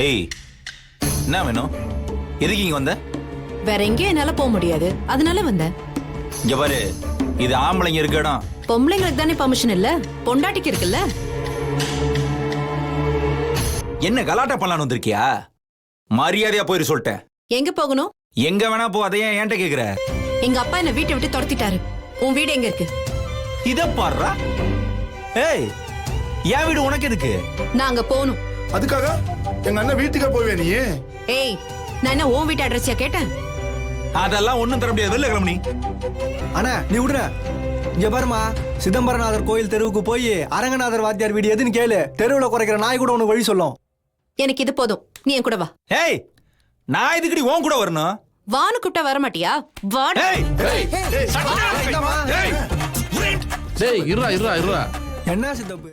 ஏய், என்ன வேணும்? எதுக்கு இங்க வந்த? வேற எங்கேயும் என்னால போக முடியாது, அதனால வந்தேன். இங்க பாரு, இது ஆம்பளைங்க இருக்க இடம். பொம்பளைங்களுக்கு தானே பர்மிஷன் இல்ல, பொண்டாட்டிக்கு இருக்குல்ல. என்ன கலாட்டா பண்ணலான்னு வந்திருக்கியா? மரியாதையா போயிரு சொல்லிட்டேன். எங்க போகணும்? எங்க வேணா போ, அதையே என்கிட்ட கேக்குற? எங்க அப்பா என்ன வீட்டை விட்டு துரத்திட்டாரு. உன் வீடு எங்க இருக்கு? இத பாருடா. ஏய், என் வீடு உனக்கு எதுக்கு? நான் அங்க போகணும். அதுக்காக எங்க அண்ணன் வீட்டுக்கே போவே நீ? ஏய், நான் என்ன உன் வீட்டு அட்ரஸியா கேட்டேன்? அதெல்லாம் ஒண்ணும் தர முடியாது. வெளில கிளம்பி. அண்ணா நீ விடுற. இங்க பாருமா, சிதம்பரநாதர் கோயில் தெருவுக்கு போய் அரங்கநாதர் வாத்தியார் வீடு எதுன்னு கேளு. தெருவுல குறைக்கிற நாய் கூட உனக்கு வழி சொல்லும். எனக்கு இது போதும், நீ என் கூட வா. ஏய், நான் இதுக்கடி உன் கூட வரணும்? வான்னு கூப்பிட்டா வர மாட்டியா? வா. ஏய், என்னம்மா? டேய் இருடா இருடா இருடா. என்ன சித்தப்பு?